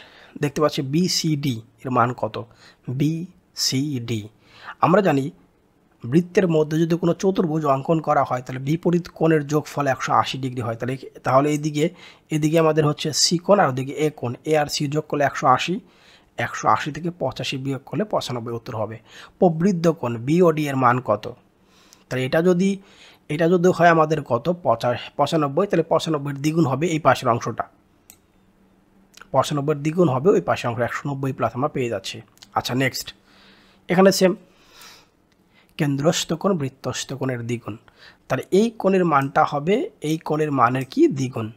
দেখতে পাচ্ছি BCD, এর মান কত? BCD। আমরা জানি বৃত্তের মধ্যে যদি কোনো চতুর্ভুজ অঙ্কন করা হয় তাহলে বিপরীত কোণের যোগফল 180 ডিগ্রি হয়। তাহলে এদিকে আমাদের হচ্ছে সি কোণ, আর ওদিকে এ কোণ, এ আর সি যোগ করলে 180, 180 থেকে 85 বিয়োগ করলে 95 উত্তর হবে। প্রবৃদ্ধ কোণ বিওডি এর মান কত? তাহলে এটা যদি হয় আমাদের কত 95, তাহলে 95 দ্বিগুণ হবে এই পাশের অংশটা, 95 দ্বিগুণ হবে ওই পাশের অংশ 190 প্লাস আমরা পেয়ে যাচ্ছি। আচ্ছা নেক্সট, এখানে সেম কেন্দ্রস্থ কোণ বৃত্তস্থ কোণের দ্বিগুণ, তাহলে এই কোণের মানটা হবে এই কোণের মানের কি দ্বিগুণ।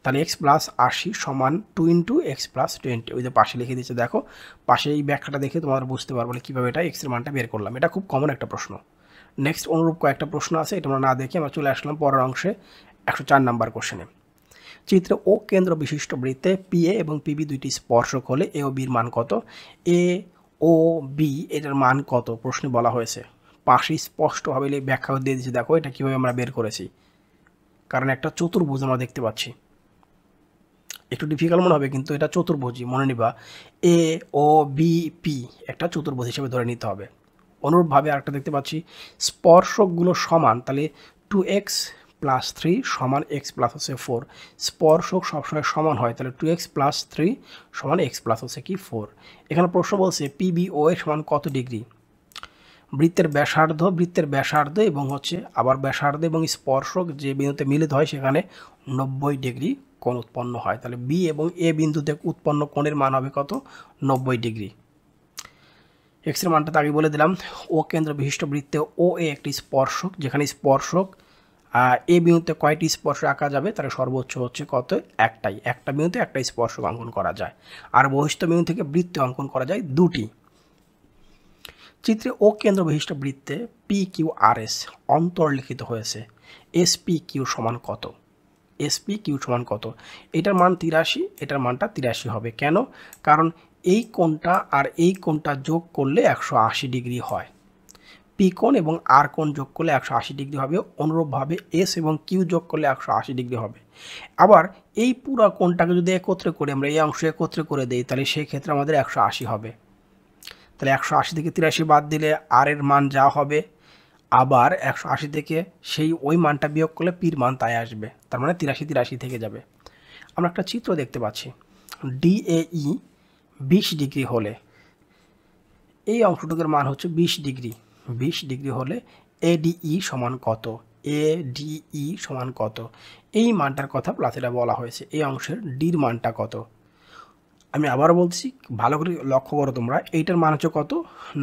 তাহলে x প্লাস 80 সমান 2 ইন্টু এক্স প্লাস 20, ওই যে পাশে লিখে দিচ্ছে দেখো, পাশে এই ব্যাখ্যাটা দেখে তোমরা বুঝতে পারবে কীভাবে এটা এক্সের মানটা বের করলাম। এটা খুব কমন একটা প্রশ্ন। নেক্সট অনুরূপ কয়েকটা প্রশ্ন আছে, এটা আমরা না দেখে আমরা চলে আসলাম পরের অংশে 104 নাম্বার কোশ্চেনে। চিত্রে ও কেন্দ্র বিশিষ্ট বৃত্তে পিএ এবং পিবি দুইটি স্পর্শক হলে এ ও বির মান কত? এ ও বি এটার মান কত প্রশ্নে বলা হয়েছে। পাশে স্পষ্টভাবে ব্যাখ্যা দিয়ে দিচ্ছে, দেখো এটা কীভাবে আমরা বের করেছি। কারণ একটা চতুর্ভুজ আমরা দেখতে পাচ্ছি, একটু ডিফিকাল্ট মনে হবে কিন্তু এটা চতুর্ভুজই, মনে নিবা এ ও বি পি একটা চতুর্ভুজ হিসেবে ধরে নিতে হবে। অনুরূপভাবে আরেকটা দেখতে পাচ্ছি স্পর্শকগুলো সমান, তাহলে 2x প্লাস 3 সমান x প্লাস হচ্ছে 4, স্পর্শক সবসময় সমান হয়, তাহলে 2x প্লাস 3 সমান x প্লাস হচ্ছে কি 4। এখানে প্রশ্ন বলছে PBO এর সমান কত ডিগ্রি? বৃত্তের ব্যাসার্ধ এবং হচ্ছে আবার ব্যাসার্ধ এবং স্পর্শক যে বিন্দুতে মিলিত হয় সেখানে 90 ডিগ্রি কোণ উৎপন্ন হয়, তাহলে বি এবং এ বিন্দুতে উৎপন্ন কোণের মান হবে কত? 90 ডিগ্রি। এক্সের মানটা তো আগে বলে দিলাম। ও কেন্দ্র বিশিষ্ট বৃত্তে ও এ একটি স্পর্শক, যেখানে স্পর্শক এ বিন্দুতে কয়টি স্পর্শক আঁকা যাবে? তাহলে সর্বোচ্চ হচ্ছে কত? একটাই, একটা বিন্দুতে একটা স্পর্শক অঙ্কন করা যায়, আর বহিস্থ বিন্দু থেকে বৃত্ত অঙ্কন করা যায় দুটি। চিত্রে ও কেন্দ্র বিশিষ্ট বৃত্তে পি কিউ আর এস অন্তর্লিখিত হয়েছে, এস পি কিউ সমান কত? এস পি কিউ সমান কত? এটার মান 83, এটার মানটা 83 হবে। কেন? কারণ এই কোণটা আর এই কোণটা যোগ করলে 180 ডিগ্রি হয়, পি কোণ এবং আর কোণ যোগ করলে 180 ডিগ্রি হবে। অনুরূপভাবে এস এবং কিউ যোগ করলে 180 ডিগ্রি হবে। আবার এই পুরো কোণটাকে যদি একত্রে করে আমরা এই অংশ একত্রে করে দিই, তাহলে সেই ক্ষেত্রে আমাদের 180 হবে। তাহলে 180 থেকে 83 বাদ দিলে আর এর মান যা হবে, আবার 180 থেকে সেই ওই মানটা বিয়োগ করলে পির মান তাই আসবে, তার মানে 83 থেকে যাবে। আমরা একটা চিত্র দেখতে পাচ্ছি, ডিএই 20 ডিগ্রি হলে এই অংশটুকুর মান হচ্ছে 20 ডিগ্রি, 20 ডিগ্রি হলে এডিই সমান কত? এডিই সমান কত? এই মানটার কথা প্লাসেটা বলা হয়েছে। এই অংশের ডির মানটা কত? আমি আবারও বলছি, ভালো করে লক্ষ্য করো তোমরা, এইটার মান হচ্ছে কত?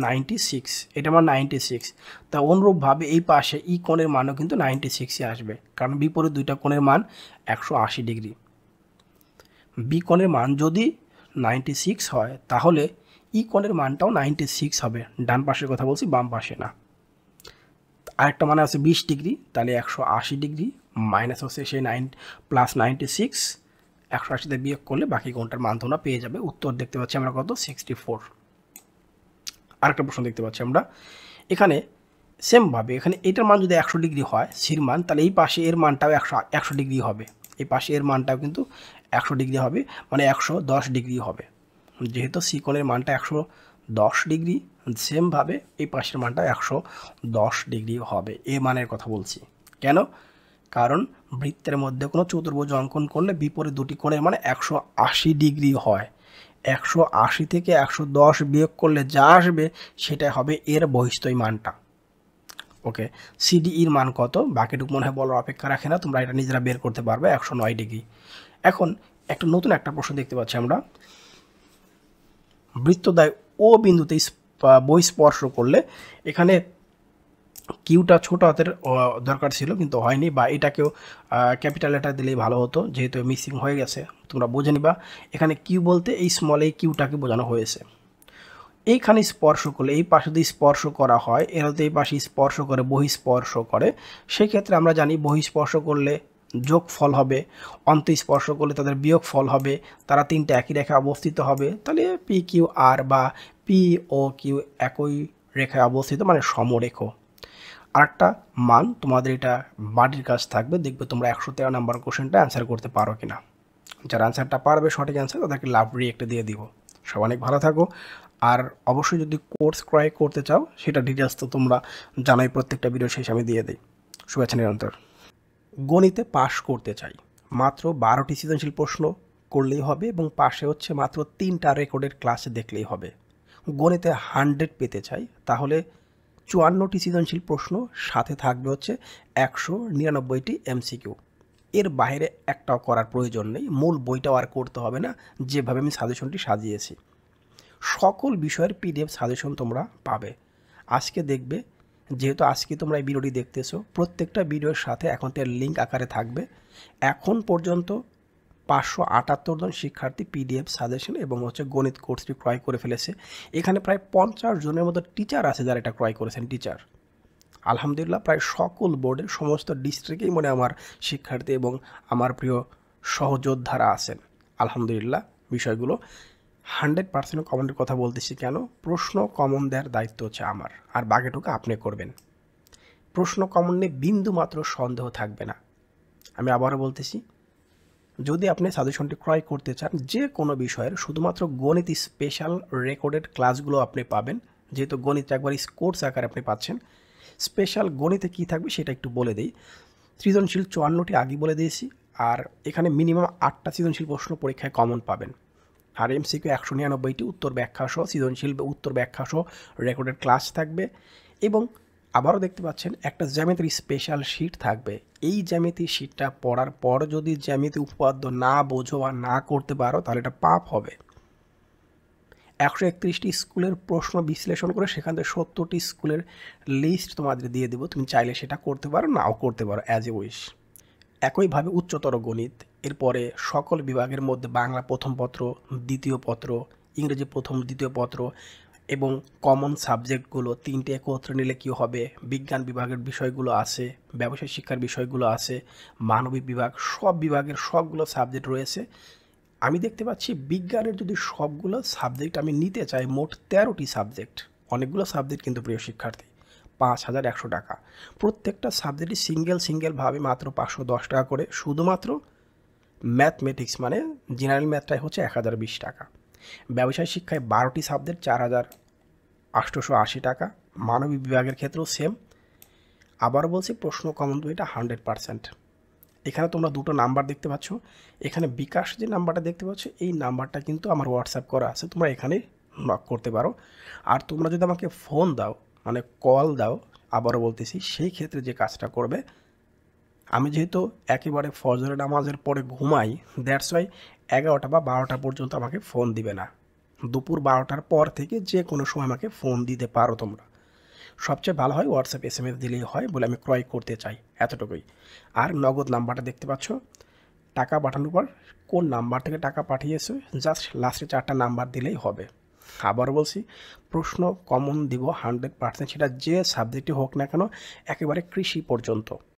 96, এটার মান 96। তা অনুরূপভাবে এই পাশে ই কোণের মানও কিন্তু 96-ই আসবে, কারণ বিপরীত দুইটা কোণের মান 180 ডিগ্রি। বি কোণের মান যদি 96 হয় তাহলে ই কোণের মানটাও 96 হবে। ডান পাশের কথা বলছি, বাম পাশে না। আরেকটা মানে আছে 20 ডিগ্রি, তাহলে 180 ডিগ্রি মাইনাস হচ্ছে সেই প্লাস 96, 180 বিয়োগ করলে বাকি কোণটার মান তোমরা পেয়ে যাবে। উত্তর দেখতে পাচ্ছি আমরা কত? 64। আরেকটা প্রশ্ন দেখতে পাচ্ছি আমরা এখানে সেমভাবে, এখানে এটার মান যদি 100 ডিগ্রি হয় সির মান, তাহলে এই পাশে এর মানটাও 100 ডিগ্রি হবে, এই পাশে এর মানটাও কিন্তু 100 ডিগ্রি হবে, মানে 110 ডিগ্রি হবে। যেহেতু সি কোণের মানটা 110 ডিগ্রি, সেমভাবে এই পাশের মানটা 110 ডিগ্রি হবে। এ মানের কথা বলছি কেন? কারণ বৃত্তের মধ্যে কোনো চতুর্ভুজ অঙ্কন করলে বিপরীত দুটি কোণের মানে 180 ডিগ্রি হয়। 180 থেকে 110 বিয়োগ করলে যা আসবে সেটাই হবে এর বহিস্থ মানটা। ওকে, সিডিইর মান কত? বাকিটুকু মনে হয় বলার অপেক্ষা রাখে না, তোমরা এটা নিজেরা বের করতে পারবে। 109 ডিগ্রি। এখন নতুন একটা প্রশ্ন দেখতে পাচ্ছি আমরা, বৃত্তদ্বয় ও বিন্দুতে বহিঃস্পর্শ করলে এখানে কিউটা ছোট হাতের দরকার ছিল কিন্তু হয়নি, বা এটাকেও ক্যাপিটাল লেটার দিলেই ভালো হতো, যেহেতু মিসিং হয়ে গেছে। তোমরা বুঝে নিবা এখানে কিউ বলতে এই স্মল এই কিউটাকে বোঝানো হয়েছে। এইখানে স্পর্শ করলে এই পাশে যদি স্পর্শ করা হয়, এরা তো এই পাশে স্পর্শ করে বহিঃস্পর্শ করে, সেই ক্ষেত্রে আমরা জানি বহিঃস্পর্শ করলে যোগ ফল হবে, অন্তঃস্পর্শ করলে তাদের বিয়োগ ফল হবে, তারা তিনটে একই রেখায় অবস্থিত হবে। তাহলে পি কিউ আর বা পি ও কিউ একই রেখায় অবস্থিত, মানে সমরেখ। আরেকটা মান তোমাদের এটা বাড়ির কাজ থাকবে, দেখবে তোমরা 113 নাম্বার কোশ্চেনটা অ্যান্সার করতে পারো কিনা। যারা অ্যান্সারটা পারবে সঠিক অ্যান্সার, তাদেরকে লাভ রিয়েক্টে দিয়ে দিব। সব অনেক ভালো থাকো। আর অবশ্যই যদি কোর্স ক্রয় করতে চাও সেটা ডিটেলস তো তোমরা জানাই, প্রত্যেকটা ভিডিও শেষে আমি দিয়ে দিই। শুভেচ্ছা নিরন্তর। গণিতে পাশ করতে চাই, মাত্র 12টি সৃজনশীল প্রশ্ন, করলেই হবে এবং পাশে হচ্ছে মাত্র 3টা রেকর্ডের ক্লাস দেখলেই হবে। গণিতে 100 পেতে চাই তাহলে 54টি সৃজনশীল প্রশ্ন, সাথে থাকবে হচ্ছে 199টি এমসিকিউ। এর বাইরে একটাও করার প্রয়োজন নেই, মূল বইটাও আর করতে হবে না, যেভাবে আমি সাজেশনটি সাজিয়েছি। সকল বিষয়ের পিডিএফ সাজেশন তোমরা পাবে। আজকে দেখবে, যেহেতু আজকে তোমরা এই ভিডিওটি দেখতেছো, প্রত্যেকটা ভিডিওর সাথে এখন তার লিঙ্ক আকারে থাকবে। এখন পর্যন্ত 578 জন শিক্ষার্থী পিডিএফ সাজেশন এবং হচ্ছে গণিত কোর্সটি ক্রয় করে ফেলেছে। এখানে প্রায় 50 জনের মতো টিচার আছে যারা এটা ক্রয় করেছেন। টিচার আলহামদুলিল্লাহ প্রায় সকল বোর্ডের সমস্ত ডিস্ট্রিক্টেই আমার শিক্ষার্থী এবং আমার প্রিয় সহযোদ্ধারা আছেন। আলহামদুলিল্লাহ বিষয়গুলো 100% কমনের কথা বলতেছি কেন, প্রশ্ন কমন দেওয়ার দায়িত্ব হচ্ছে আমার, আর বাকিটুকু আপনি করবেন। প্রশ্ন কমন নিয়ে বিন্দু মাত্র সন্দেহ থাকবে না। আমি আবারও বলতেছি, যদি আপনি সাজেশনটি ক্রয় করতে চান যে কোনো বিষয়ের, শুধুমাত্র গণিত স্পেশাল রেকর্ডেড ক্লাসগুলো আপনি পাবেন, যেহেতু গণিত একবার কোর্স আকারে আপনি পাচ্ছেন। স্পেশাল গণিতে কী থাকবে সেটা একটু বলে দিই। সৃজনশীল 54টি আগে বলে দিয়েছি, আর এখানে মিনিমাম 8টা সৃজনশীল প্রশ্ন পরীক্ষায় কমন পাবেন, আর এমসিকিউ 199টি, উত্তর ব্যাখ্যা সহ সৃজনশীল উত্তর ব্যাখ্যা সহ রেকর্ডেড ক্লাস থাকবে। এবং আবারও দেখতে পাচ্ছেন একটা জ্যামিতির স্পেশাল শিট থাকবে। এই জ্যামিতি শিটটা পড়ার পর যদি জ্যামিতি উপপাদ্য না বোঝো বা না করতে পারো তাহলে এটা পাপ হবে। 131টি স্কুলের প্রশ্ন বিশ্লেষণ করে সেখান থেকে 70টি স্কুলের লিস্ট তোমাদের দিয়ে দেবো, তুমি চাইলে সেটা করতে পারো, নাও করতে পারো, অ্যাজ এ উইশ। একইভাবে উচ্চতর গণিত, এরপরে সকল বিভাগের মধ্যে বাংলা প্রথম পত্র, দ্বিতীয় পত্র, ইংরেজি প্রথম দ্বিতীয় পত্র এবং কমন সাবজেক্টগুলো 3টে একত্রে নিলে কী হবে, বিজ্ঞান বিভাগের বিষয়গুলো আছে, ব্যবসায় শিক্ষার বিষয়গুলো আছে, মানবিক বিভাগ, সব বিভাগের সবগুলো সাবজেক্ট রয়েছে। আমি দেখতে পাচ্ছি বিজ্ঞানের যদি সবগুলো সাবজেক্ট আমি নিতে চাই, মোট 13টি সাবজেক্ট, অনেকগুলো সাবজেক্ট কিন্তু প্রিয় শিক্ষার্থী, 5100 টাকা। প্রত্যেকটা সাবজেক্টই সিঙ্গেলভাবে মাত্র 510 টাকা করে। শুধুমাত্র ম্যাথমেটিক্স মানে জেনারেল ম্যাথটাই হচ্ছে 1020 টাকা। ব্যবসায় শিক্ষায় 12টি সাবজেক্ট 4880 টাকা। মানবিক বিভাগের ক্ষেত্রেও সেম। আবারও বলছি, প্রশ্ন কমন তো এটা 100%। এখানে তোমরা দুটো নাম্বার দেখতে পাচ্ছ, এখানে বিকাশ যে নাম্বারটা দেখতে পাচ্ছ এই নাম্বারটা কিন্তু আমার হোয়াটসঅ্যাপ করা আছে, তোমরা এখানে নক করতে পারো। আর তোমরা যদি আমাকে ফোন দাও মানে কল দাও, আবারও বলতেছি, সেই ক্ষেত্রে যে কাজটা করবে, আমি যেহেতু একেবারে ফজরের নামাজের পরে ঘুমাই, দ্যাটস ওয়াই 11টা বা 12টা পর্যন্ত আমাকে ফোন দিবে না। দুপুর 12টার পর থেকে যে কোনো সময় আমাকে ফোন দিতে পারো তোমরা। সবচেয়ে ভালো হয় হোয়াটসঅ্যাপ SMS দিলেই হয়, বলে আমি ক্রয় করতে চাই, এতটুকুই। আর নগদ নাম্বারটা দেখতে পাচ্ছ, টাকা পাঠানোর পর কোন নাম্বার থেকে টাকা পাঠিয়েছো জাস্ট লাস্টে 4টা নাম্বার দিলেই হবে। আবার বলছি, প্রশ্ন কমন দিব 100%, সেটা যে সাবজেক্টই হোক না কেন, একেবারে কৃষি পর্যন্ত।